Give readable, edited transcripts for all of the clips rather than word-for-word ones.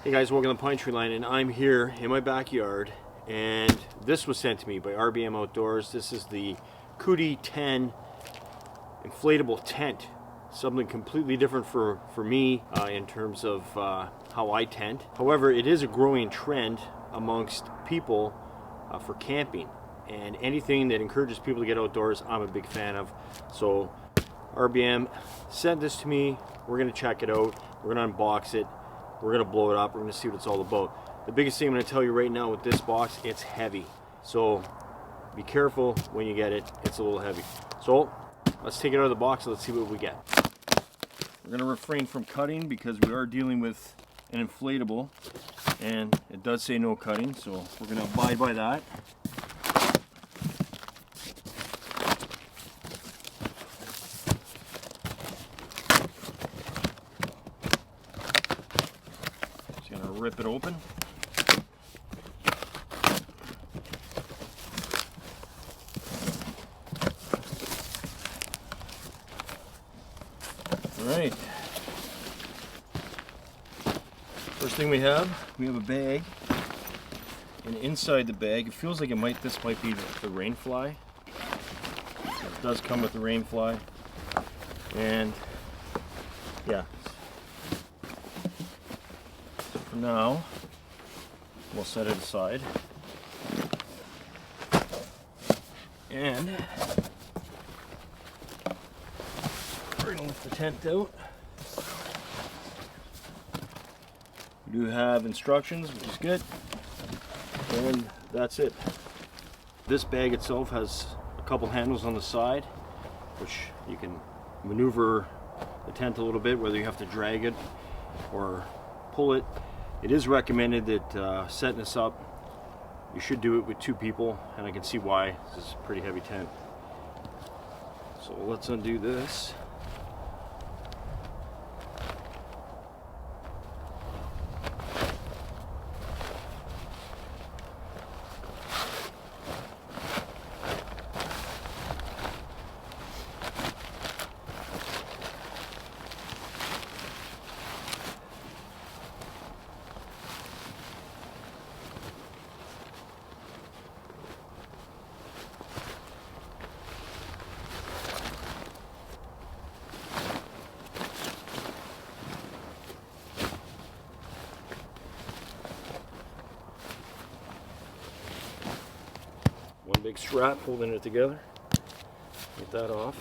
Hey guys, welcome to the Pinetree Line, and I'm here in my backyard, and this was sent to me by RBM Outdoors. This is the Coody 10 inflatable tent. Something completely different for me in terms of how I tent. However, it is a growing trend amongst people for camping, and anything that encourages people to get outdoors, I'm a big fan of. So RBM sent this to me. We're going to check it out. We're going to unbox it. We're going to blow it up. We're going to see what it's all about. The biggest thing I'm going to tell you right now with this box, it's heavy. So be careful when you get it. It's a little heavy. So let's take it out of the box and let's see what we get. We're going to refrain from cutting because we are dealing with an inflatable, and it does say no cutting, so we're going to abide by that. Just going to rip it open. Alright, first thing we have a bag, and inside the bag, it feels like this might be the rain fly. It does come with the rain fly, and yeah. So for now, we'll set it aside, and we're going to lift the tent out. We do have instructions, which is good, and that's it. This bag itself has a couple handles on the side, which you can maneuver the tent a little bit, whether you have to drag it or pull it. It is recommended that setting this up, you should do it with 2 people, and I can see why. This is a pretty heavy tent. So let's undo this. One big strap holding it together. Get that off.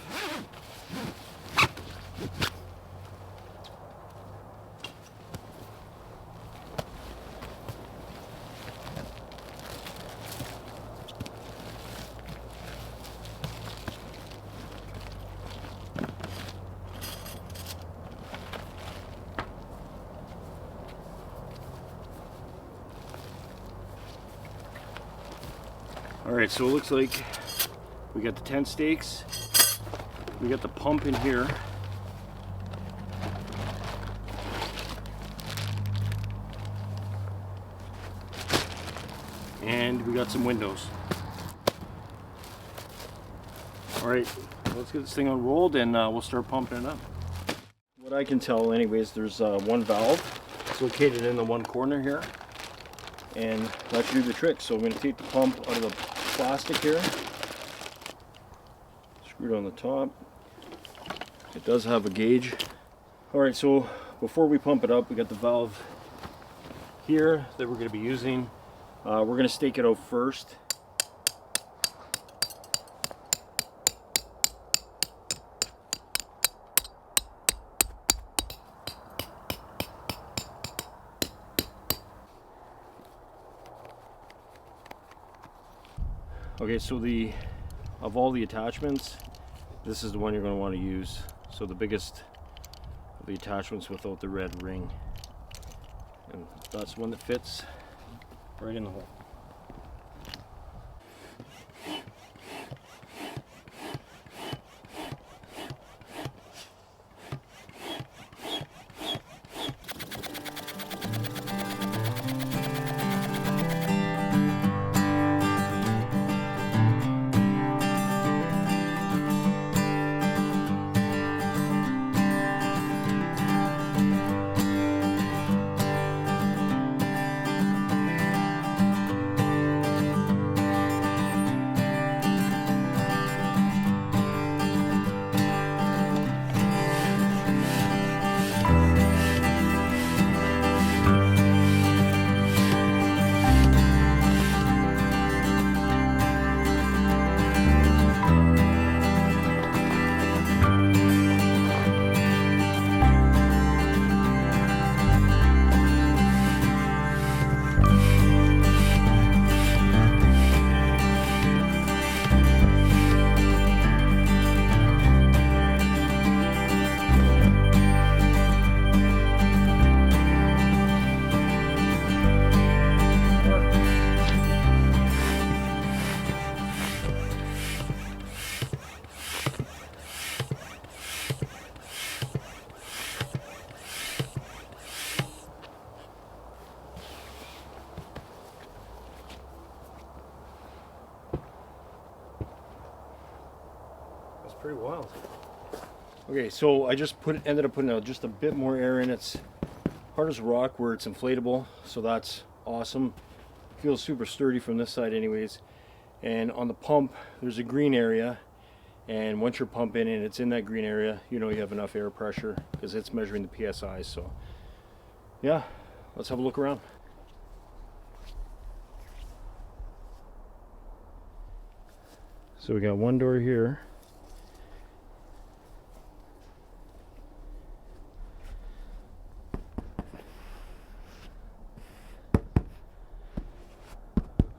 Alright, so it looks like we got the tent stakes, we got the pump in here, and we got some windows. Alright, let's get this thing unrolled and we'll start pumping it up. What I can tell anyways, there's one valve. It's located in the one corner here, and that should do the trick. So I'm going to take the pump out of the plastic here, screw it on the top. It does have a gauge. Alright, so before we pump it up, we got the valve here that we're going to be using. We're going to stake it out first. Okay, so of all the attachments, this is the one you're going to want to use. So the biggest of the attachments without the red ring. And that's the one that fits right in the hole. pretty wild. Okay, so I just ended up putting just a bit more air in. It's hard as rock where it's inflatable, so that's awesome. Feels super sturdy from this side anyways. And on the pump, there's a green area, and once you're pumping and it's in that green area, you know you have enough air pressure because it's measuring the PSI. So yeah, let's have a look around. So we got one door here.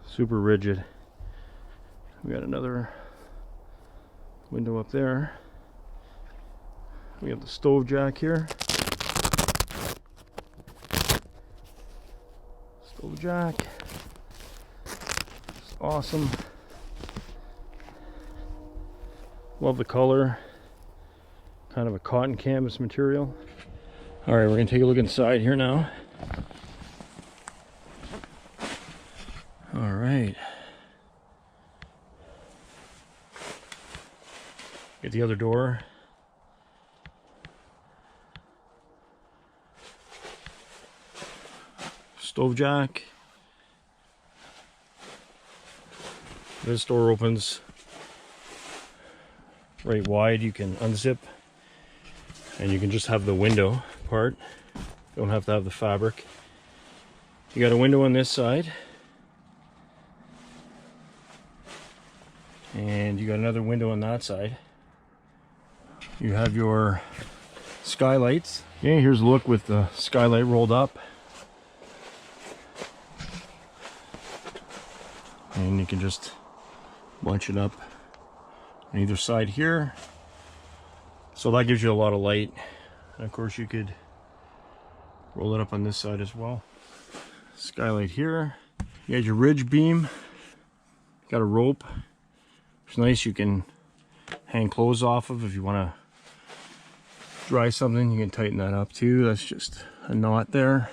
Super rigid. We got another window up there. We have the stove jack here. Stove jack. It's awesome. Love the color. Kind of a cotton canvas material. All right, we're gonna take a look inside here now. All right. Get the other door. Stove jack. This door opens right wide. You can unzip and you can just have the window part. Don't have to have the fabric. You got a window on this side. And you got another window on that side. You have your skylights. Okay, here's a look with the skylight rolled up. And you can just bunch it up on either side here. So that gives you a lot of light. And of course you could roll it up on this side as well. Skylight here. You got your ridge beam. Got a rope. It's nice, you can hang clothes off of if you want to dry something. You can tighten that up too. That's just a knot there.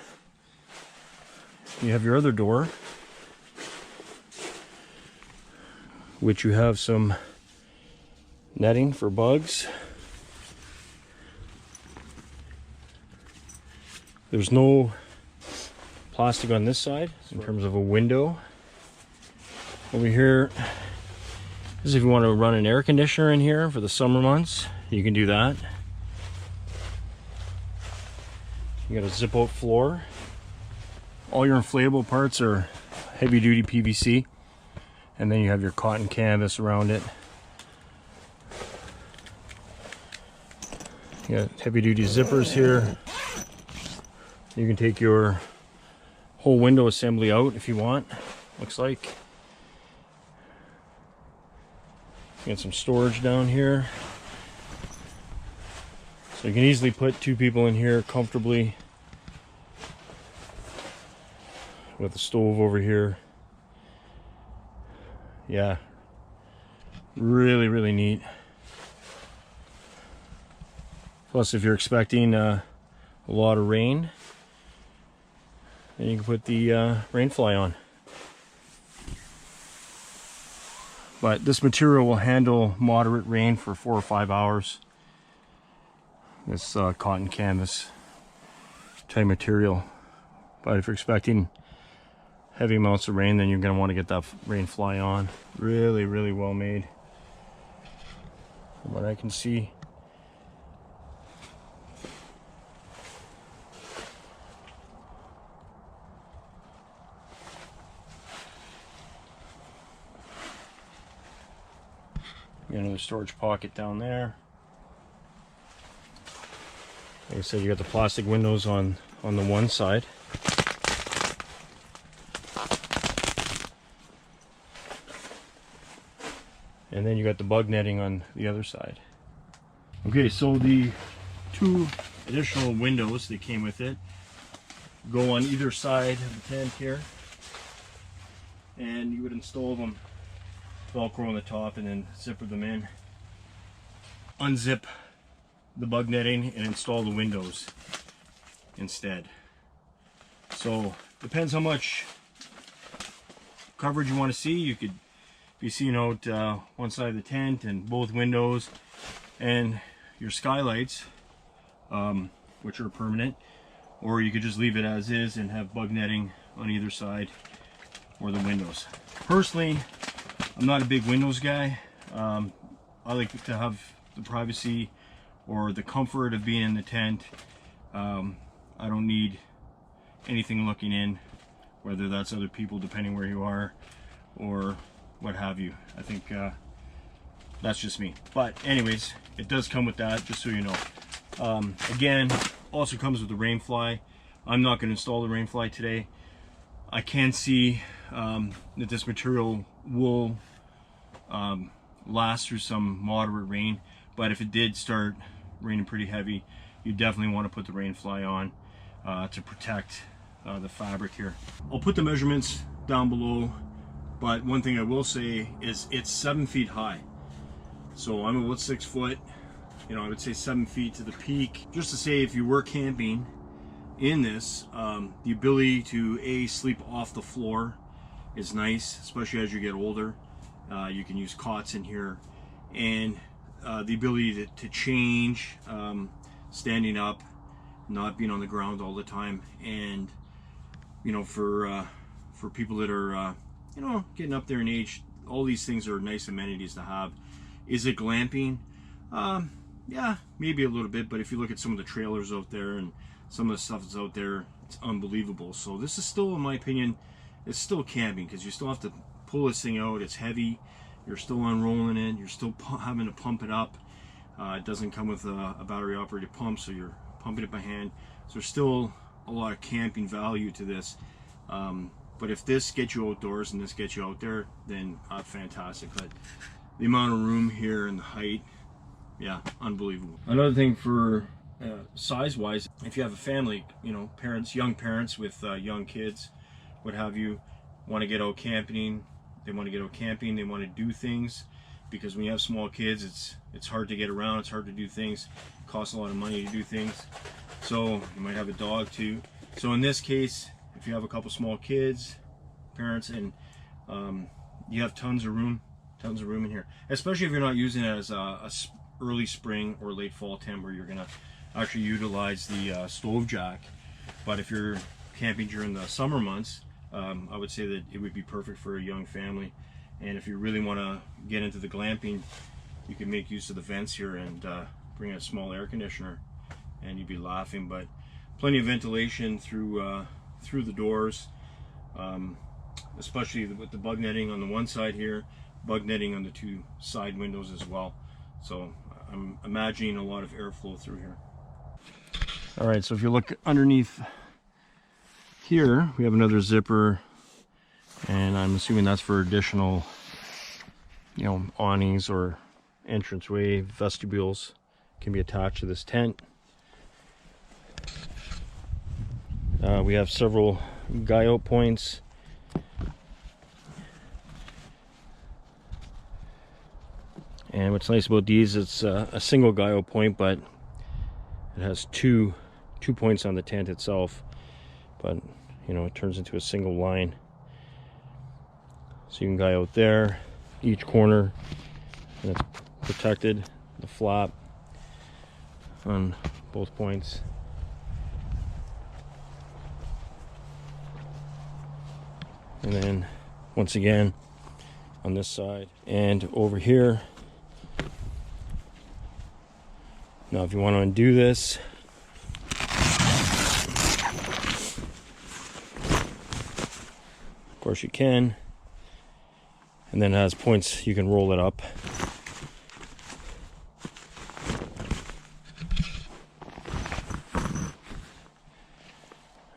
You have your other door, which you have some netting for bugs. There's no plastic on this side in terms of a window. Over here, this is if you want to run an air conditioner in here for the summer months, you can do that. You got a zip out floor. All your inflatable parts are heavy duty PVC. And then you have your cotton canvas around it. You got heavy duty zippers here. You can take your whole window assembly out if you want, looks like. Got some storage down here. So you can easily put 2 people in here comfortably. With the stove over here. Yeah, really, really neat. Plus, if you're expecting a lot of rain, then you can put the rain fly on. But this material will handle moderate rain for 4 or 5 hours. This cotton canvas type material. But if you're expecting heavy amounts of rain, then you're going to want to get that rain fly on. Really, really well made. From what I can see. Got another storage pocket down there. Like I said, you got the plastic windows on the one side. And then you got the bug netting on the other side. Okay, so the 2 additional windows that came with it go on either side of the tent here. And you would install them Velcro on the top and then zipper them in. Unzip the bug netting and install the windows instead. So depends how much coverage you want to see. You could be seeing out one side of the tent and both windows and your skylights, which are permanent, or you could just leave it as is and have bug netting on either side or the windows. Personally, I'm not a big windows guy. I like to have the privacy or the comfort of being in the tent. I don't need anything looking in, whether that's other people depending where you are or what have you. I think that's just me. But anyways, it does come with that, just so you know. Again, also comes with the rain fly. I'm not going to install the rain fly today. I can see that this material will last through some moderate rain, but if it did start raining pretty heavy, you definitely want to put the rain fly on to protect the fabric here. I'll put the measurements down below, but one thing I will say is it's 7 feet high. So I'm about 6 foot, you know, I would say 7 feet to the peak. Just to say, if you were camping in this, the ability to sleep off the floor is nice, especially as you get older. You can use cots in here, and the ability to change, standing up, not being on the ground all the time. And you know, for people that are you know, getting up there in age, all these things are nice amenities to have. Is it glamping? Yeah, maybe a little bit, but if you look at some of the trailers out there and some of the stuff that's out there, it's unbelievable. So this is still, in my opinion, it's still camping, because you still have to pull this thing out. It's heavy. You're still unrolling it. You're still having to pump it up. It doesn't come with a battery operated pump, so you're pumping it by hand. So there's still a lot of camping value to this. But if this gets you outdoors and this gets you out there, then fantastic. But the amount of room here and the height, yeah, unbelievable. Another thing for size wise, if you have a family, you know, parents, young parents with young kids, what have you, want to get out camping, they want to do things, because when you have small kids, it's hard to get around, it's hard to do things, it costs a lot of money to do things. So you might have a dog too. So in this case, if you have a couple small kids, parents, and you have tons of room in here, especially if you're not using it as a early spring or late fall tent where you're gonna actually utilize the stove jack. But if you're camping during the summer months, I would say that it would be perfect for a young family. And if you really want to get into the glamping, you can make use of the vents here and bring a small air conditioner, and you'd be laughing. But plenty of ventilation through the doors, especially with the bug netting on the one side here, bug netting on the two side windows as well. So I'm imagining a lot of airflow through here. All right, so if you look underneath here, we have another zipper, and I'm assuming that's for additional, you know, awnings or entranceway vestibules can be attached to this tent. We have several guy out points. And what's nice about these, it's a single guy out point, but it has two points on the tent itself. But you know, it turns into a single line. So you can guy out there, each corner, and it's protected, the flap on both points. And then once again on this side and over here. Now if you want to undo this, of course you can, and then it has points, you can roll it up.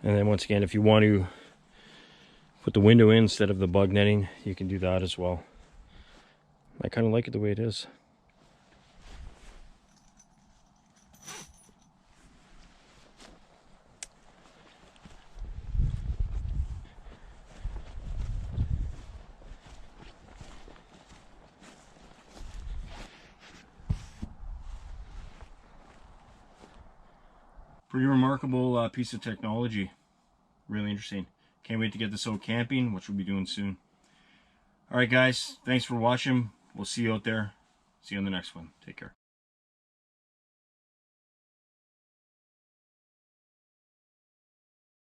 And then once again, if you want to put the window in instead of the bug netting, you can do that as well. I kind of like it the way it is. Pretty remarkable piece of technology. Really interesting. Can't wait to get this out camping, which we'll be doing soon. All right, guys, thanks for watching. We'll see you out there. See you on the next one. Take care.